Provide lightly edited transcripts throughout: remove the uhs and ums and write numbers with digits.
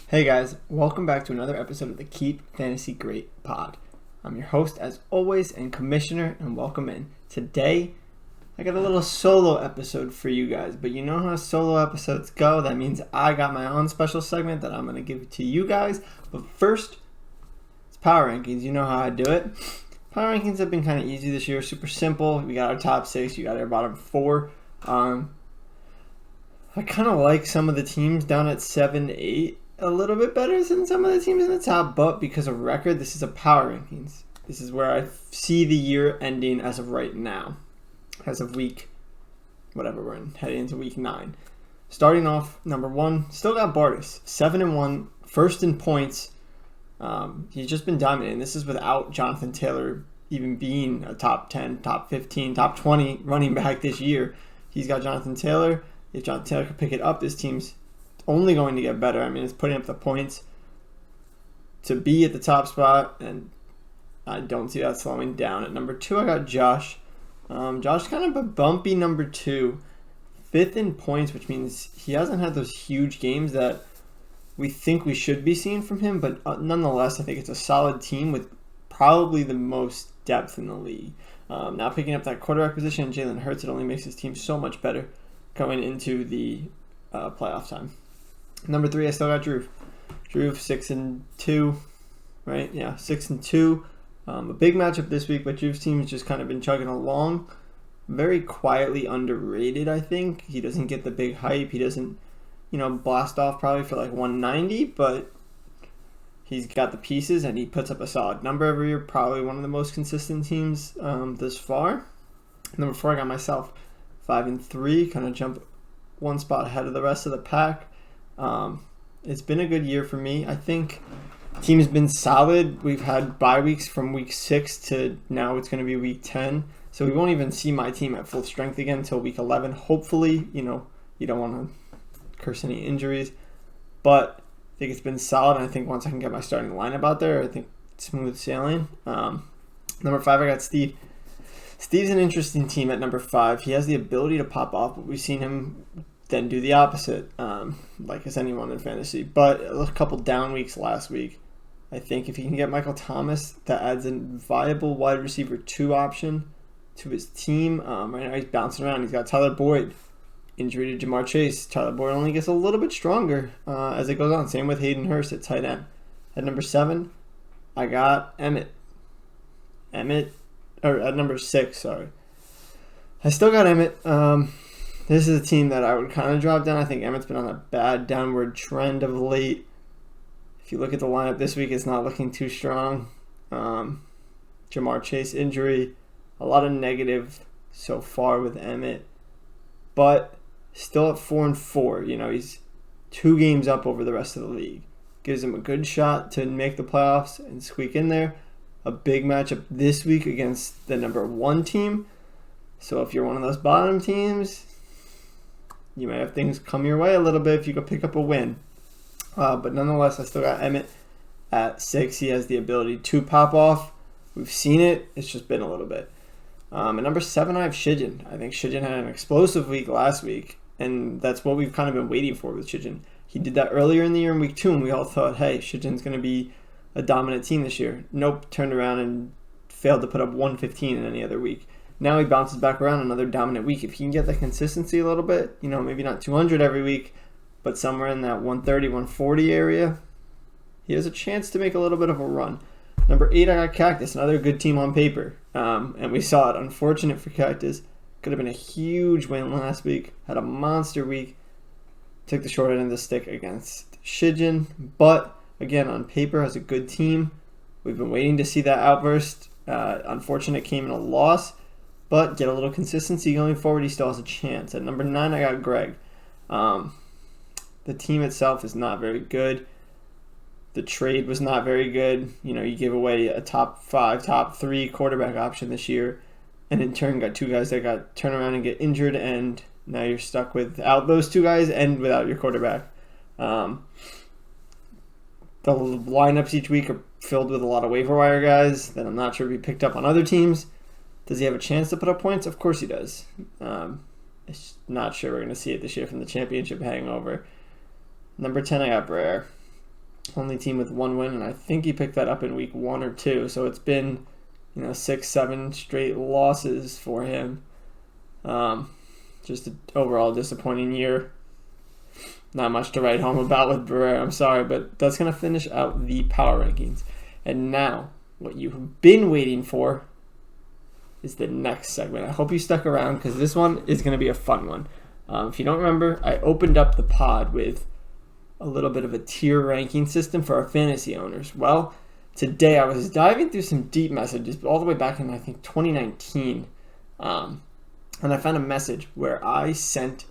Hey guys, welcome back to another episode of the Keep Fantasy Great Pod. I'm your host as always and commissioner, and welcome in. Today, I got a little solo episode for you guys, but you know how solo episodes go. That means I got my own special segment that I'm going to give to you guys. But first, it's power rankings. You know how I do it. Power rankings have been kind of easy this year, super simple. We got our top 6, you got our bottom 4. I kind of like some of the teams down at 7, 8. A little bit better than some of the teams in the top, but because of record, this is a power rankings. This is where I see the year ending as of right now, as of week, whatever we're in, heading into week 9. Starting off, number 1, still got Bartis, 7-1, first in points. He's just been dominating. This is without Jonathan Taylor even being a top 10, top 15, top 20 running back this year. He's got Jonathan Taylor. If Jonathan Taylor can pick it up, this team's only going to get better. I mean, it's putting up the points to be at the top spot, and I don't see that slowing down. At number 2, I got Josh. Josh kind of a bumpy number 2. 5th in points, which means he hasn't had those huge games that we think we should be seeing from him, but nonetheless, I think it's a solid team with probably the most depth in the league. Now picking up that quarterback position, Jalen Hurts, it only makes his team so much better going into the playoff time. Number 3, I still got Drew. Drew 6-2, right? Yeah, 6-2. A big matchup this week, but Drew's team has just kind of been chugging along. Very quietly underrated, I think. He doesn't get the big hype. He doesn't, blast off probably for like 190, but he's got the pieces and he puts up a solid number every year. Probably one of the most consistent teams this far. Number 4, I got myself. 5-3, kind of jump one spot ahead of the rest of the pack. It's been a good year for me. I think the team's been solid. We've had bye weeks from week 6 to now it's going to be week 10. So we won't even see my team at full strength again until week 11. Hopefully, you don't want to curse any injuries. But I think it's been solid. And I think once I can get my starting lineup out there, I think smooth sailing. Number 5, I got Steve. Steve's an interesting team at number 5. He has the ability to pop off, but we've seen him then do the opposite, like as anyone in fantasy. But a couple down weeks last week. I think if he can get Michael Thomas, that adds a viable wide receiver 2 option to his team. Right now he's bouncing around. He's got Tyler Boyd, injury to Jamar Chase. Tyler Boyd only gets a little bit stronger as it goes on. Same with Hayden Hurst at tight end. At number 7, I got Emmett. Or at number 6, sorry. I still got Emmett. This is a team that I would kind of drop down. I think Emmett's been on a bad downward trend of late. If you look at the lineup this week, it's not looking too strong. Jamar Chase injury, a lot of negative so far with Emmett, but still at 4-4. He's 2 games up over the rest of the league. Gives him a good shot to make the playoffs and squeak in there. A big matchup this week against the number 1 team. So if you're one of those bottom teams, you may have things come your way a little bit if you go pick up a win. But nonetheless, I still got Emmett at 6. He has the ability to pop off. We've seen it. It's just been a little bit. At number 7, I have Shijin. I think Shijin had an explosive week last week, and that's what we've kind of been waiting for with Shijin. He did that earlier in the year in week 2, and we all thought, hey, Shijin's going to be a dominant team this year. Nope, turned around and failed to put up 115 in any other week. Now he bounces back around another dominant week. If he can get that consistency a little bit, maybe not 200 every week, but somewhere in that 130, 140 area, he has a chance to make a little bit of a run. Number 8, I got Cactus, another good team on paper. And we saw it. Unfortunate for Cactus. Could have been a huge win last week. Had a monster week. Took the short end of the stick against Shijin. But, again, on paper, has a good team. We've been waiting to see that outburst. Unfortunate came in a loss. But get a little consistency going forward, he still has a chance. At number 9, I got Greg. The team itself is not very good. The trade was not very good. You gave away a top 5, top 3 quarterback option this year, and in turn got 2 guys that got turn around and get injured, and now you're stuck without those 2 guys and without your quarterback. The lineups each week are filled with a lot of waiver wire guys that I'm not sure if he picked up on other teams. Does he have a chance to put up points? Of course he does. It's not sure we're going to see it this year from the championship hangover. Number 10, I got Brer. Only team with 1 win, and I think he picked that up in week 1 or 2. So it's been, 6, 7 straight losses for him. Just an overall disappointing year. Not much to write home about with Barrera, I'm sorry, but that's going to finish out the power rankings. And now, what you've been waiting for is the next segment. I hope you stuck around because this one is going to be a fun one. If you don't remember, I opened up the pod with a little bit of a tier ranking system for our fantasy owners. Well, today I was diving through some deep messages all the way back in, I think, 2019. And I found a message where I sent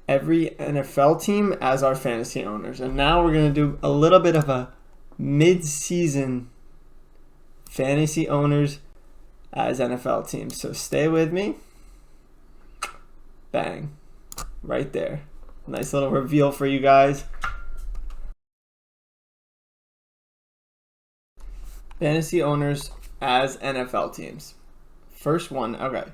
every NFL team as our fantasy owners. And now we're going to do a little bit of a mid-season fantasy owners as NFL teams. So stay with me. Bang. Right there. Nice little reveal for you guys. Fantasy owners as NFL teams. First one, okay.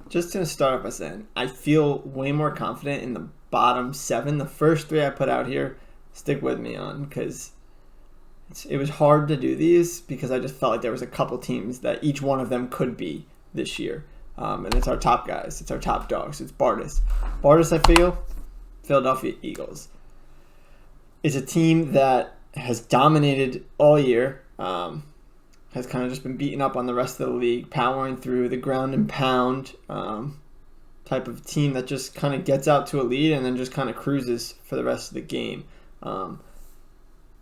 Just to start off by saying, I feel way more confident in the bottom 7. The first 3 I put out here, stick with me on, because it was hard to do these because I just felt like there was a couple teams that each one of them could be this year. And it's our top guys. It's our top dogs. It's Bardis. Bardis, I feel, Philadelphia Eagles. It's a team that has dominated all year. Has kind of just been beaten up on the rest of the league, powering through the ground and pound type of team that just kind of gets out to a lead and then just kind of cruises for the rest of the game.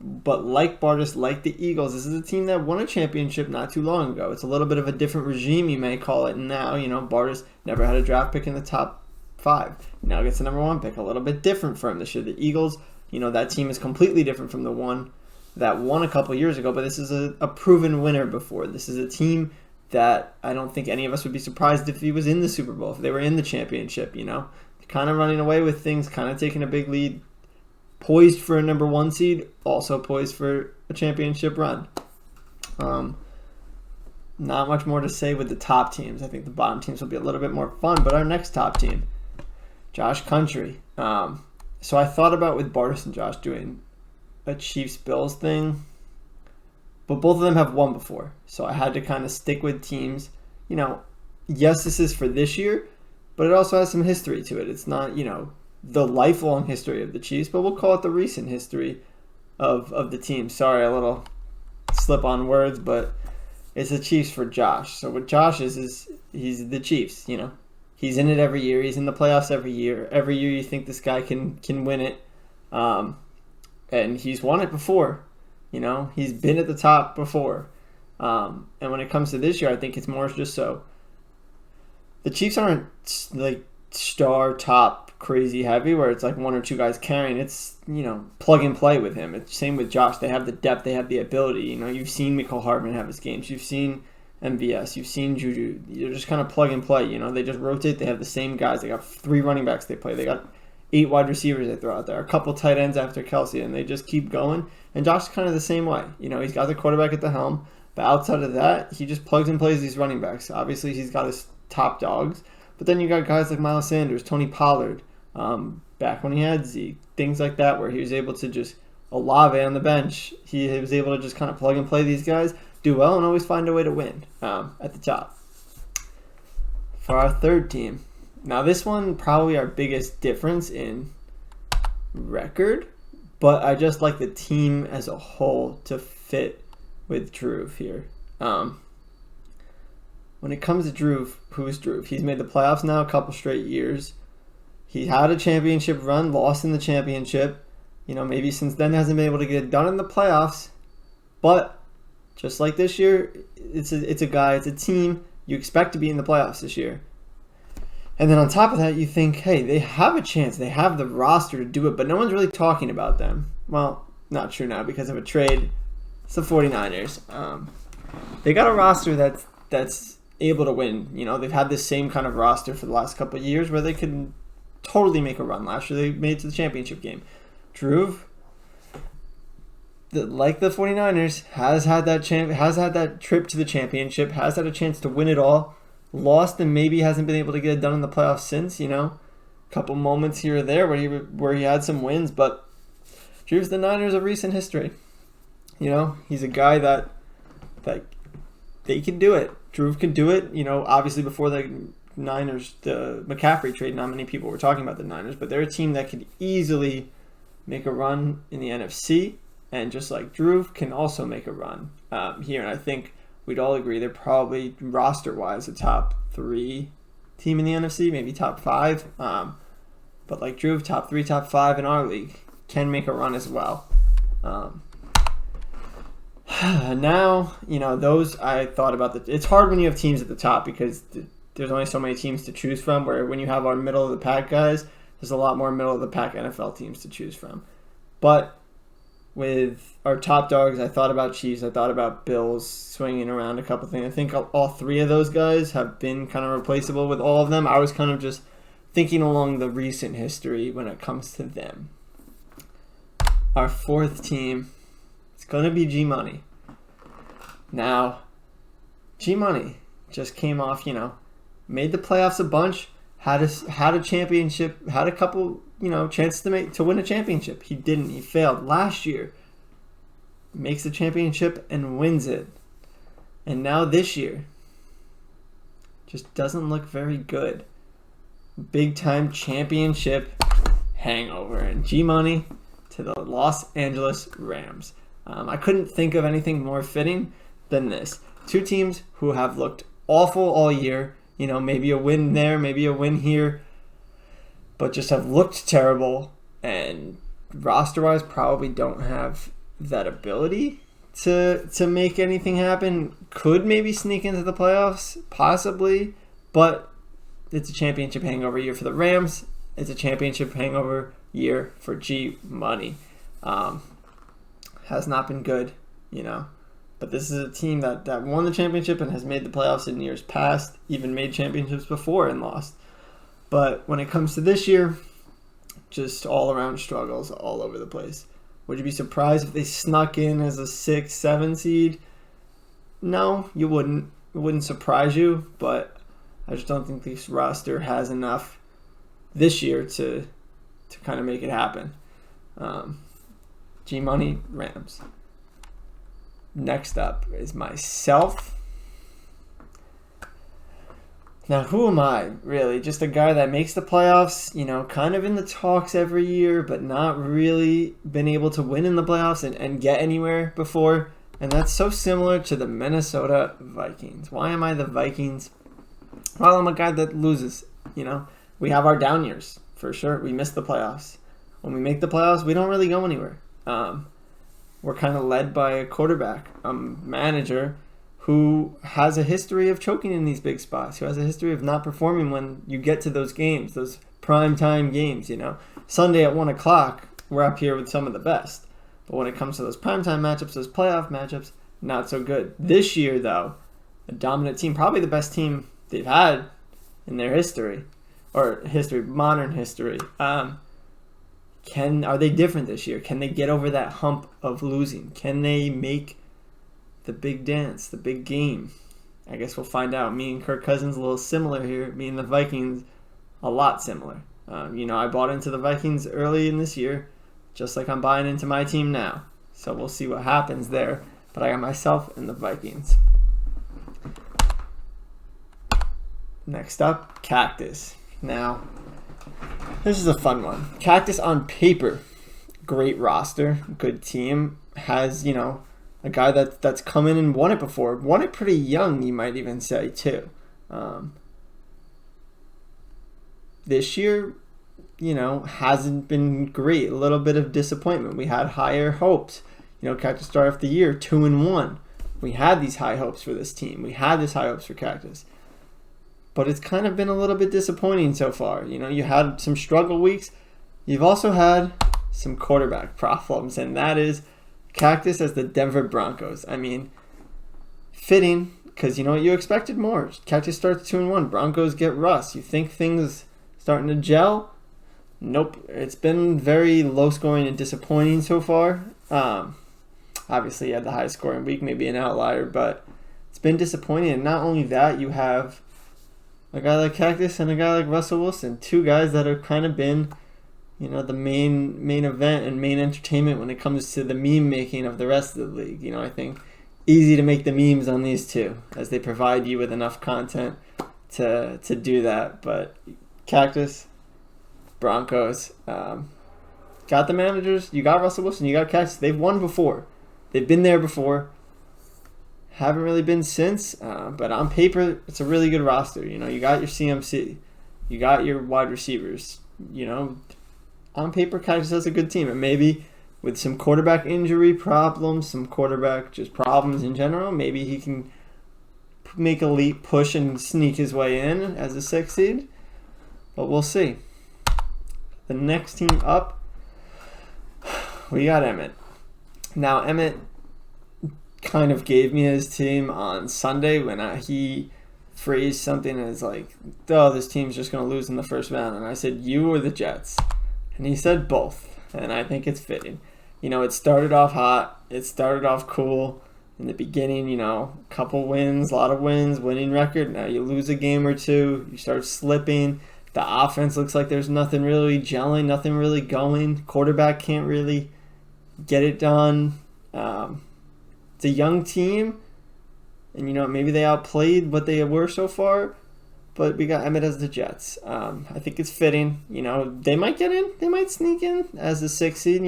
But like Bardis, like the Eagles, this is a team that won a championship not too long ago. It's a little bit of a different regime, you may call it now. Bardis never had a draft pick in the top 5. Now gets the number 1 pick. A little bit different for him this year. The Eagles, that team is completely different from the one that won a couple years ago, but this is a proven winner before. This is a team that I don't think any of us would be surprised if he was in the Super Bowl, if they were in the championship, Kind of running away with things, kind of taking a big lead, poised for a number 1 seed, also poised for a championship run. Not much more to say with the top teams. I think the bottom teams will be a little bit more fun, but our next top team, Josh Country. So I thought about with Bardis and Josh doing a Chiefs-Bills thing, but both of them have won before, so I had to kind of stick with teams. Yes, this is for this year, but it also has some history to it. It's not, the lifelong history of the Chiefs, but we'll call it the recent history of the team. Sorry, a little slip on words, but it's the Chiefs for Josh. So what Josh is he's the Chiefs, He's in it every year. He's in the playoffs every year. Every year you think this guy can win it. And he's won it before. He's been at the top before. And when it comes to this year, I think it's more just so. The Chiefs aren't like star top crazy heavy where it's like 1 or 2 guys carrying. It's, plug and play with him. It's same with Josh. They have the depth. They have the ability. You've seen Mecole Hardman have his games. You've seen MVS. You've seen Juju. You're just kind of plug and play. They just rotate. They have the same guys. They got 3 running backs they play. They got 8 wide receivers they throw out there, a couple tight ends after Kelsey, and they just keep going. And Josh is kind of the same way. He's got the quarterback at the helm, but outside of that, he just plugs and plays these running backs. Obviously, he's got his top dogs, but then you got guys like Miles Sanders, Tony Pollard, back when he had Zeke, things like that, where he was able to just, Olave on the bench, he was able to just kind of plug and play these guys, do well, and always find a way to win at the top. For our third team, now this one probably our biggest difference in record, but I just like the team as a whole to fit with Drew here. When it comes to Drew, who's Drew? He's made the playoffs now a couple straight years. He had a championship run, lost in the championship. Maybe since then hasn't been able to get it done in the playoffs. But just like this year, it's a team you expect to be in the playoffs this year. And then on top of that, you think, hey, they have a chance. They have the roster to do it, but no one's really talking about them. Well, not true now because of a trade. It's the 49ers. They got a roster that's able to win. They've had this same kind of roster for the last couple of years where they could totally make a run. Last year, they made it to the championship game. Drew, like the 49ers, has had that trip to the championship, has had a chance to win it all. Lost and maybe hasn't been able to get it done in the playoffs since, couple moments here or there where he had some wins, but Drew's the Niners of recent history. He's a guy that they can do it. Drew can do it. Obviously before the Niners, the McCaffrey trade, not many people were talking about the Niners, but they're a team that could easily make a run in the NFC, and just like Drew can also make a run here. And I think we'd all agree they're probably roster-wise a top 3 team in the NFC, maybe top 5. But like Drew, top 3, top 5 in our league, can make a run as well. Now, those I thought about. It's hard when you have teams at the top because there's only so many teams to choose from, where when you have our middle of the pack guys, there's a lot more middle of the pack NFL teams to choose from. But with our top dogs, I thought about Chiefs, I thought about Bills, swinging around a couple things. I think all 3 of those guys have been kind of replaceable with all of them. I was kind of just thinking along the recent history when it comes to them. Our 4th team, it's going to be G-Money. Now, G-Money just came off, made the playoffs a bunch, had a championship, had a couple, chances to win a championship. He didn't. He failed last year. Makes the championship and wins it. And now this year, just doesn't look very good. Big time championship hangover. And G-Money to the Los Angeles Rams. I couldn't think of anything more fitting than this. 2 teams who have looked awful all year. Maybe a win there, maybe a win here, but just have looked terrible, and roster-wise probably don't have that ability to make anything happen. Could maybe sneak into the playoffs, possibly, but it's a championship hangover year for the Rams. It's a championship hangover year for G-Money. Has not been good, But this is a team that won the championship and has made the playoffs in years past, even made championships before and lost. But when it comes to this year, just all-around struggles all over the place. Would you be surprised if they snuck in as a 6, 7 seed? No, you wouldn't. It wouldn't surprise you, but I just don't think this roster has enough this year to kind of make it happen. G-Money, Rams. Next up is myself. Now, who am I, really? Just a guy that makes the playoffs, kind of in the talks every year, but not really been able to win in the playoffs and get anywhere before. And that's so similar to the Minnesota Vikings. Why am I the Vikings? Well, I'm a guy that loses, We have our down years, for sure. We miss the playoffs. When we make the playoffs, we don't really go anywhere. We're kind of led by a quarterback, a manager who has a history of choking in these big spots, who has a history of not performing when you get to those games, those prime time games, Sunday at 1 o'clock, we're up here with some of the best. But when it comes to those prime time matchups, those playoff matchups, not so good. This year, though, a dominant team, probably the best team they've had in their history, modern history. Are they different this year? Can they get over that hump of losing? Can they make the big dance, the big game? I guess we'll find out. Me and Kirk Cousins a little similar here. Me and the Vikings a lot similar. I bought into the Vikings early in this year, just like I'm buying into my team now. So we'll see what happens there. But I got myself in the Vikings. Next up, Cactus. Now, this is a fun one. Cactus on paper, great roster, good team. Has, a guy that's come in and won it before. Won it pretty young, you might even say, too. This year, hasn't been great. A little bit of disappointment. We had higher hopes. Cactus started off the year 2-1. We had these high hopes for this team. We had these high hopes for Cactus. But it's kind of been a little bit disappointing so far. You had some struggle weeks. You've also had some quarterback problems, and that is Cactus as the Denver Broncos. I mean, fitting, because you expected more. Cactus starts 2-1. Broncos get Russ. You think things starting to gel? Nope. It's been very low scoring and disappointing so far. Obviously, you had the high scoring week, maybe an outlier, but it's been disappointing. And not only that, you have a guy like Cactus and a guy like Russell Wilson, two guys that have kind of been the main event and main entertainment when it comes to the meme making of the rest of the league. I think easy to make the memes on these two as they provide you with enough content to do that. But Cactus, Broncos, got the managers. You got Russell Wilson. You got Cactus. They've won before. They've been there before. Haven't really been since. But on paper, it's a really good roster. You got your CMC. You got your wide receivers. On paper, Cactus has a good team. And maybe with some quarterback injury problems, some quarterback just problems in general, maybe he can make a leap, push, and sneak his way in as a 6th seed. But we'll see. The next team up, we got Emmett. Now, Emmett kind of gave me his team on Sunday when he phrased something as like, oh, this team's just going to lose in the first round. And I said, you or the Jets? And he said both. And I think it's fitting. It started off hot. It started off cool. In the beginning, couple wins, a lot of wins, winning record. Now you lose a game or two. You start slipping. The offense looks like there's nothing really gelling, nothing really going. Quarterback can't really get it done. It's a young team. And, maybe they outplayed what they were so far. But we got Emmett as the Jets. I think it's fitting. They might get in. They might sneak in as the 6th seed,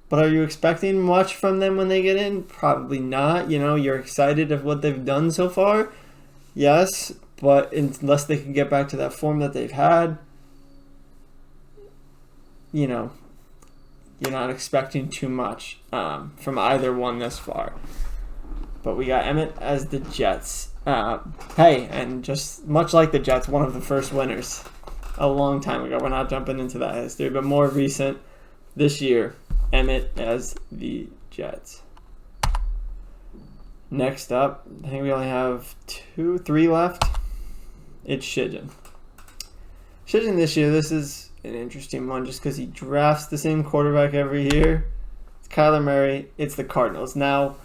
But are you expecting much from them when they get in? Probably not. You're excited of what they've done so far. Yes, but unless they can get back to that form that they've had, you're not expecting too much from either one thus far. But we got Emmett as the Jets. Hey, and just much like the Jets, one of the first winners a long time ago. We're not jumping into that history, but more recent this year, Emmett as the Jets. Next up, I think we only have 3 left. It's Shijin. Shijin this year, this is an interesting one just because he drafts the same quarterback every year. It's Kyler Murray. It's the Cardinals. Now,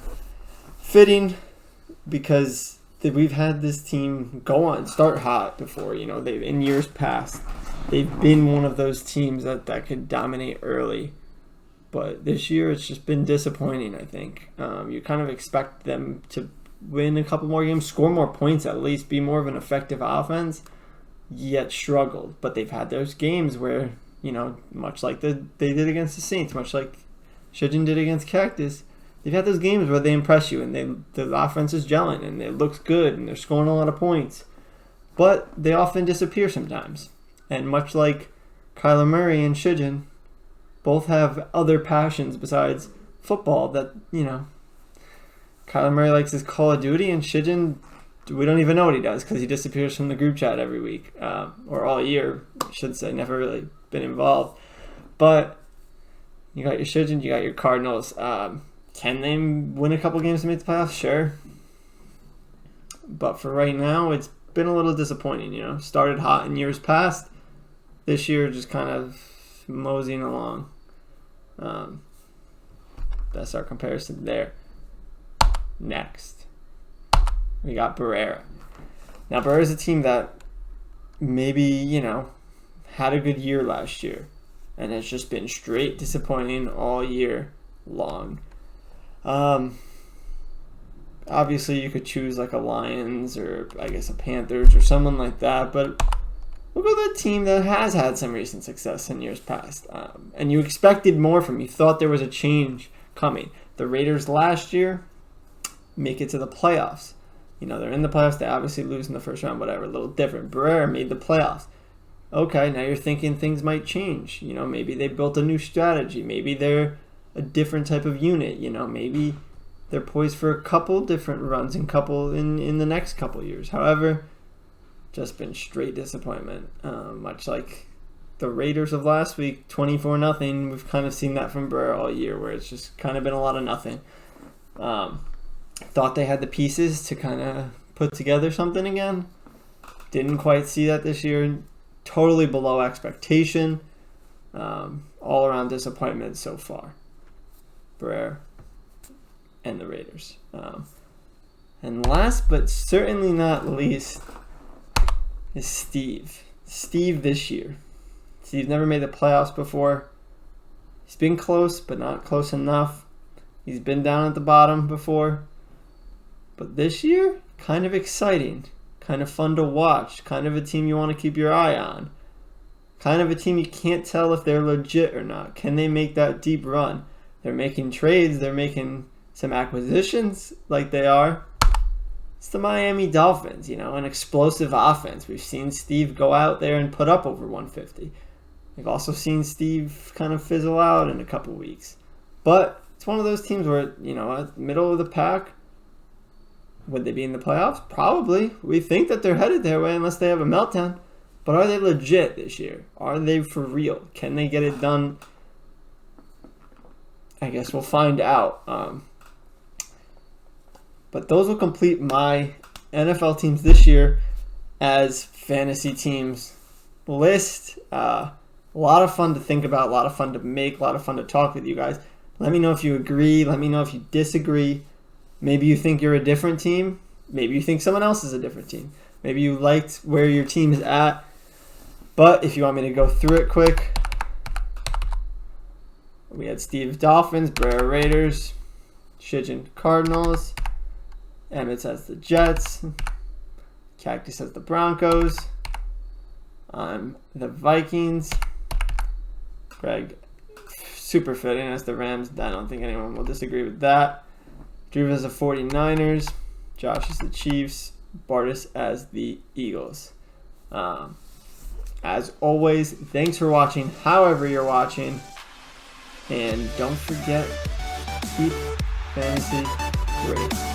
fitting because we've had this team start hot before. They've in years past, they've been one of those teams that could dominate early. But this year, it's just been disappointing, I think. You kind of expect them to win a couple more games, score more points at least, be more of an effective offense, yet struggled. But they've had those games where, much like they did against the Saints, much like Shijin did against Cactus, they've had those games where they impress you and the offense is gelling and it looks good and they're scoring a lot of points. But they often disappear sometimes. And much like Kyler Murray and Shijin, both have other passions besides football that, Kyler Murray likes his Call of Duty and Shijin, we don't even know what he does because he disappears from the group chat every week, or all year, I should say, never really been involved. But you got your Shijin, you got your Cardinals. Can they win a couple games to make the playoffs? Sure. But for right now, it's been a little disappointing, Started hot in years past. This year, just kind of moseying along. That's our comparison there. Next, we got Barrera. Now, Barrera's a team that maybe, had a good year last year. And has just been straight disappointing all year long. Obviously, you could choose like a Lions or I guess a Panthers or someone like that, but we'll go with a team that has had some recent success in years past. And you expected more from. You thought there was a change coming. The Raiders last year make it to the playoffs. They're in the playoffs. They obviously lose in the first round, whatever. A little different. Barrera made the playoffs. Okay, now you're thinking things might change. Maybe they built a new strategy. Maybe they're a different type of unit. Maybe they're poised for a couple different runs in the next couple years. However, just been straight disappointment. Much like the Raiders of last week, 24-0. We've kind of seen that from Barrera all year, where it's just kind of been a lot of nothing. Thought they had the pieces to kind of put together something again. Didn't quite see that this year. Totally below expectation. All around disappointment so far. Barrera and the Raiders. And last but certainly not least is Steve. Steve this year. Steve never made the playoffs before. He's been close, but not close enough. He's been down at the bottom before. But this year, kind of exciting. Kind of fun to watch. Kind of a team you want to keep your eye on. Kind of a team you can't tell if they're legit or not. Can they make that deep run? They're making trades. They're making some acquisitions like they are. It's the Miami Dolphins, an explosive offense. We've seen Steve go out there and put up over 150. We've also seen Steve kind of fizzle out in a couple weeks. But it's one of those teams where, middle of the pack. Would they be in the playoffs? Probably. We think that they're headed their way unless they have a meltdown. But are they legit this year? Are they for real? Can they get it done? I guess we'll find out. But those will complete my NFL teams this year as fantasy teams list. A lot of fun to think about, a lot of fun to make, a lot of fun to talk with you guys. Let me know if you agree. Let me know if you disagree. Maybe you think you're a different team. Maybe you think someone else is a different team. Maybe you liked where your team is at. But if you want me to go through it quick, we had Steve Dolphins, Brer Raiders, Shijin Cardinals, Emmett has the Jets, Cactus has the Broncos, I'm the Vikings, Greg super fitting as the Rams. I don't think anyone will disagree with that. Drew has the 49ers, Josh is the Chiefs, Bartis as the Eagles. As always, thanks for watching however you're watching. And don't forget, keep fantasy great.